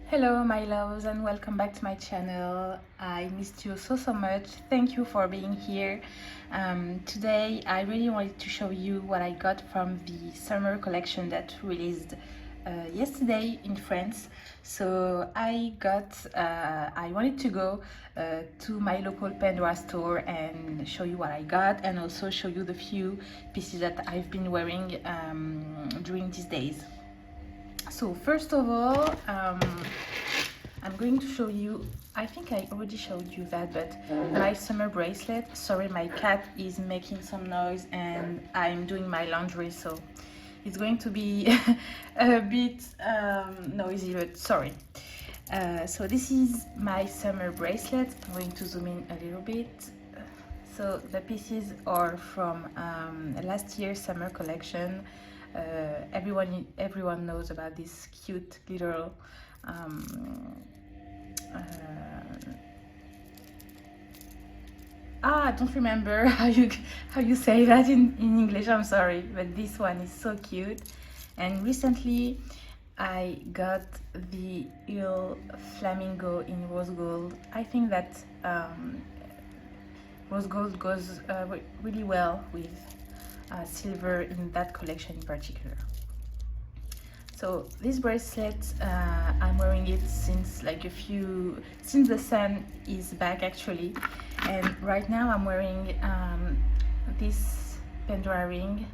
Hello my loves and welcome back to my channel. I missed you so much. Thank you for being here. Today I really wanted to show you what I got from the summer collection that released yesterday in France. So I wanted to go to my local Pandora store and show you what I got, and also show you the few pieces that I've been wearing during these days. So first of all, I'm going to show you, I think I already showed you that, but my summer bracelet. Sorry, my cat is making some noise and I'm doing my laundry, so it's going to be a bit noisy, but sorry. So this is my summer bracelet. I'm going to zoom in a little bit. So the pieces are from last year's summer collection. Everyone knows about this cute little I don't remember how you say that in English, I'm sorry, but this one is so cute. And recently I got the Il Flamingo in rose gold. I think that rose gold goes really well with silver in that collection in particular. So this bracelet, I'm wearing it since since the sun is back actually, and right now I'm wearing this Pandora ring,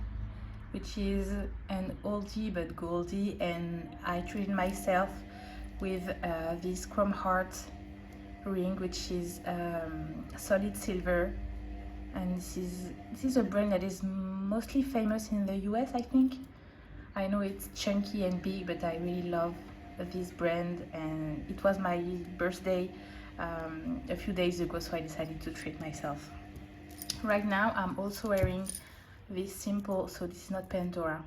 which is an oldie but goldie, and I treated myself with this chrome heart ring, which is solid silver, and this is a brand that is mostly famous in the US, I think. I know it's chunky and big, but I really love this brand, and it was my birthday a few days ago, so I decided to treat myself. Right now I'm also wearing this simple, so this is not Pandora,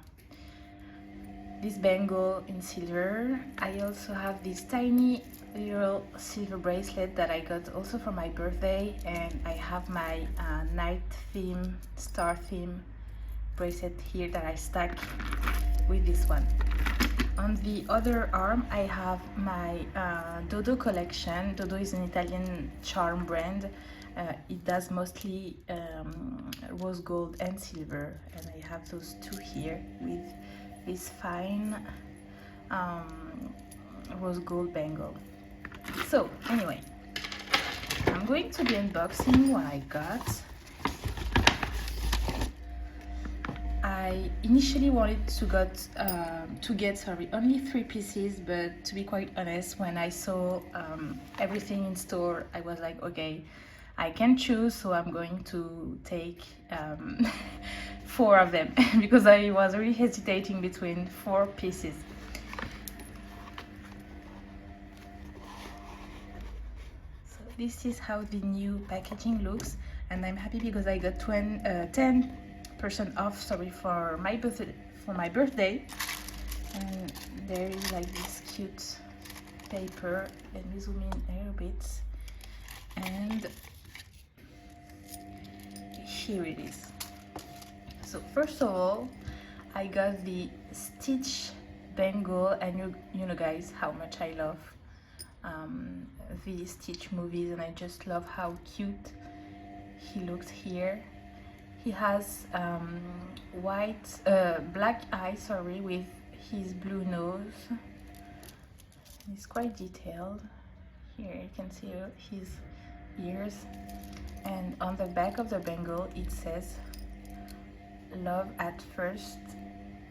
this bangle in silver. I also have this tiny little silver bracelet that I got also for my birthday, and I have my night theme, star theme bracelet here that I stack with this one. On the other arm I have my Dodo collection. Dodo is an Italian charm brand. It does mostly rose gold and silver, and I have those two here with this fine rose gold bangle. So anyway, I'm going to be unboxing what I got. I initially wanted to get only 3 pieces, but to be quite honest, when I saw everything in store, I was like, okay, I can choose, so I'm going to take 4 of them because I was really hesitating between 4 pieces. So this is how the new packaging looks, and I'm happy because I got 10% off, sorry, for my birthday. And there is like this cute paper. Let me zoom in a little bit, and here it is. So first of all, I got the Stitch bangle, and you know guys how much I love the Stitch movies, and I just love how cute he looks here. He has black eyes, sorry, with his blue nose. He's quite detailed. Here you can see his ears, and on the back of the bangle it says "Love at First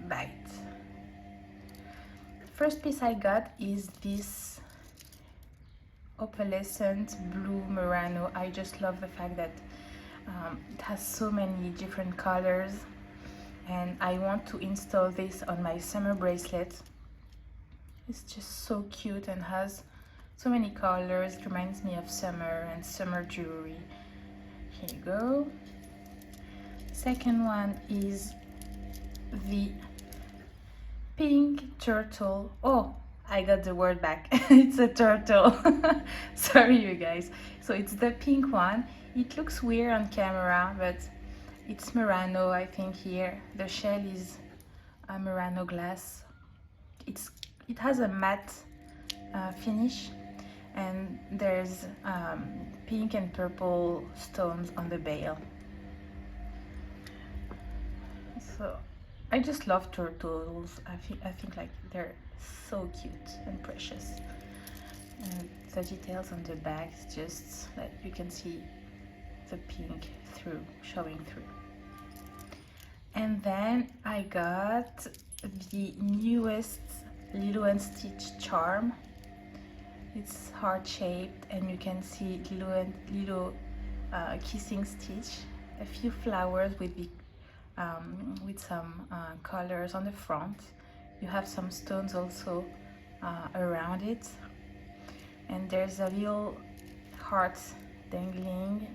Bite." First piece I got is this opalescent blue Murano. I just love the fact that it has so many different colors, and I want to install this on my summer bracelet. It's just so cute and has so many colors. It reminds me of summer and summer jewelry. Here you go. Second one is the pink turtle. Oh, I got the word back. It's a turtle. Sorry you guys. So it's the pink one. It looks weird on camera, but It's Murano, I think. Here the shell is a Murano glass. It has a matte finish, and there's pink and purple stones on the bail. So I just love turtles. I think like they're so cute and precious. And the details on the back is just like you can see the pink showing through. And then I got the newest Lilo and Stitch charm. It's heart shaped, and you can see Lilo kissing Stitch. A few flowers with some colors on the front. You have some stones also around it, and there's a little heart dangling.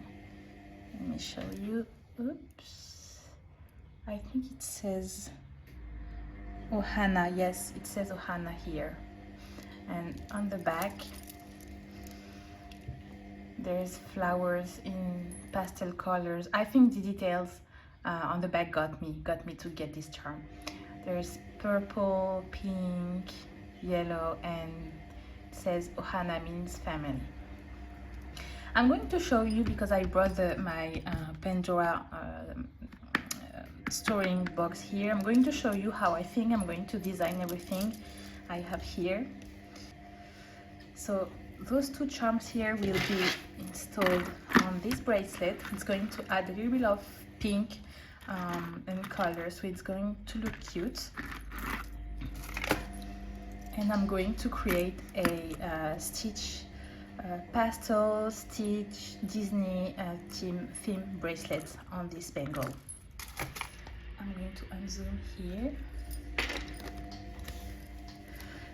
Let me show you. Oops, I think it says Ohana. Yes, it says Ohana here. And on the back there's flowers in pastel colors. I think the details on the back got me to get this charm. There's purple, pink, yellow, and it says Ohana means family. I'm going to show you, because I brought my Pandora storing box here. I'm going to show you how I think I'm going to design everything I have here. So those two charms here will be installed on this bracelet. It's going to add a little bit of pink and color, so it's going to look cute. And I'm going to create a Stitch pastel Stitch Disney theme bracelet on this bangle. I'm going to unzoom here.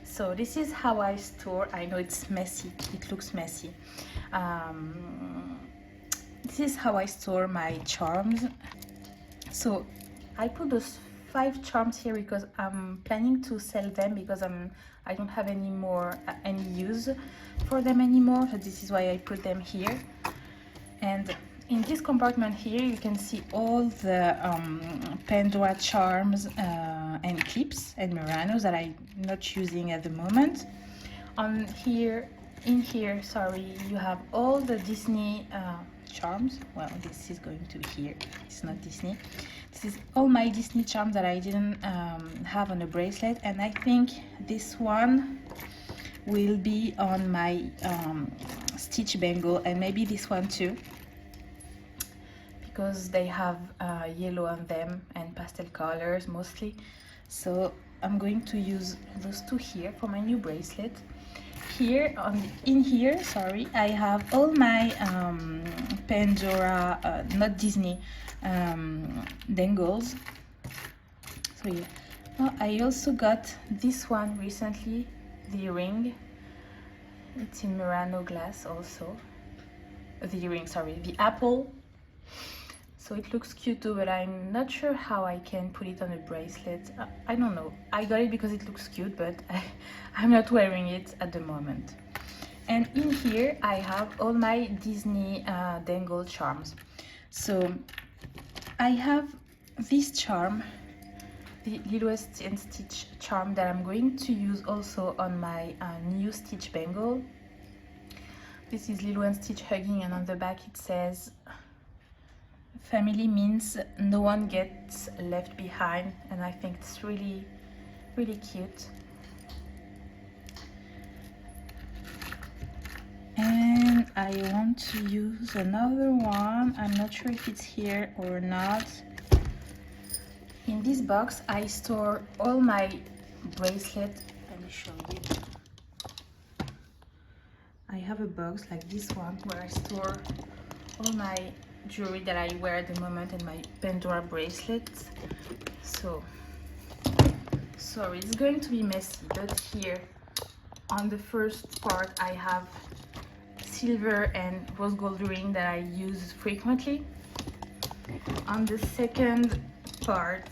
So this is how I store. I know it's messy, it looks messy. This is how I store my charms. So I put those 5 charms here because I'm planning to sell them, because I don't have any use for them anymore. So this is why I put them here. And in this compartment here you can see all the Pandora charms and clips and Muranos that I'm not using at the moment. In here, you have all the Disney charms. Well, this is going to be here. It's not Disney. This is all my Disney charms that I didn't have on a bracelet, and I think this one will be on my Stitch bangle, and maybe this one too, because they have yellow on them and pastel colors mostly. So I'm going to use those 2 here for my new bracelet. Here in here, I have all my Pandora, not Disney, dangles. So yeah. Oh, I also got this one recently, the ring. It's in Murano glass also. The apple. So it looks cute too, but I'm not sure how I can put it on a bracelet. I don't know. I got it because it looks cute, but I'm not wearing it at the moment. And in here I have all my Disney dangle charms. So I have this charm, the Lilo and Stitch charm, that I'm going to use also on my new Stitch bangle. This is Lilo and Stitch hugging, and on the back it says family means no one gets left behind, and I think it's really, really cute. And I want to use another one. I'm not sure if it's here or not. In this box I store all my bracelets. Let me show you. I have a box like this one where I store all my jewelry that I wear at the moment and my Pandora bracelets. So sorry, it's going to be messy, but here on the first part I have silver and rose gold ring that I use frequently. On the second part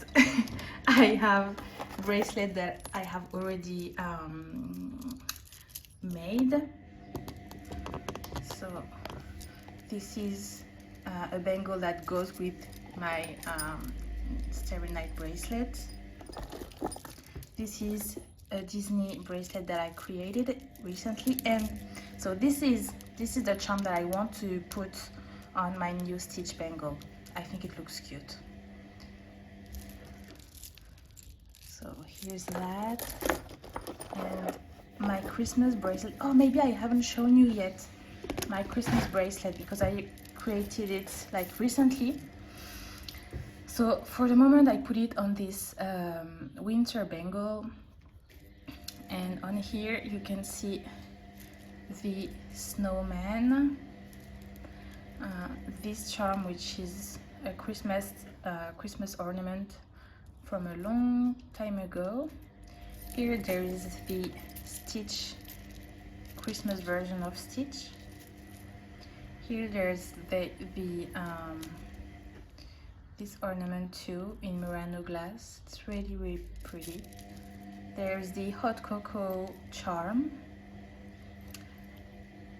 I have bracelet that I have already made. So this is a bangle that goes with my Starry Night bracelet. This is a Disney bracelet that I created recently, and so this is the charm that I want to put on my new stitch bangle. I think it looks cute. So here's that, and my Christmas bracelet. Oh, maybe I haven't shown you yet my Christmas bracelet because I created it like recently. So for the moment I put it on this winter bangle, and on here you can see the snowman, this charm, which is a Christmas ornament from a long time ago. Here there is the Stitch Christmas version of Stitch. Here there's this ornament too in Murano glass. It's really, really pretty. There's the hot cocoa charm.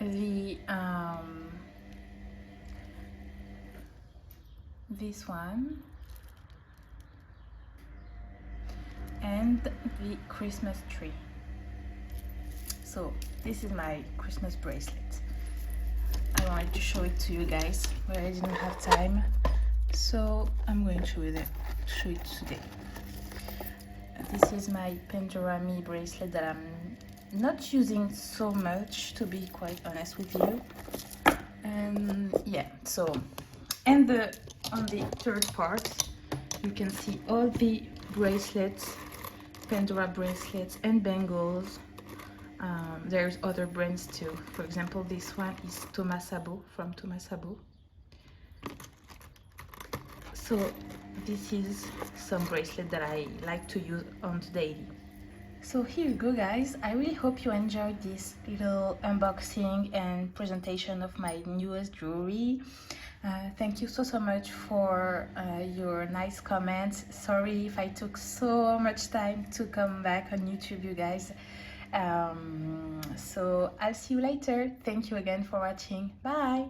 The this one, and the Christmas tree. So this is my Christmas bracelet. I wanted to show it to you guys, but I didn't have time, so I'm going to show it today. This is my Pandora bracelet that I'm not using so much, to be quite honest with you. And yeah, so, and on the third part you can see all the bracelets, Pandora bracelets and bangles. There's other brands too. For example, this one is Thomas Sabo, from Thomas Sabo. So this is some bracelet that I like to use on the daily. So here you go, guys. I really hope you enjoyed this little unboxing and presentation of my newest jewelry. Thank you so much for your nice comments. Sorry if I took so much time to come back on YouTube, you guys. So I'll see you later. Thank you again for watching. Bye.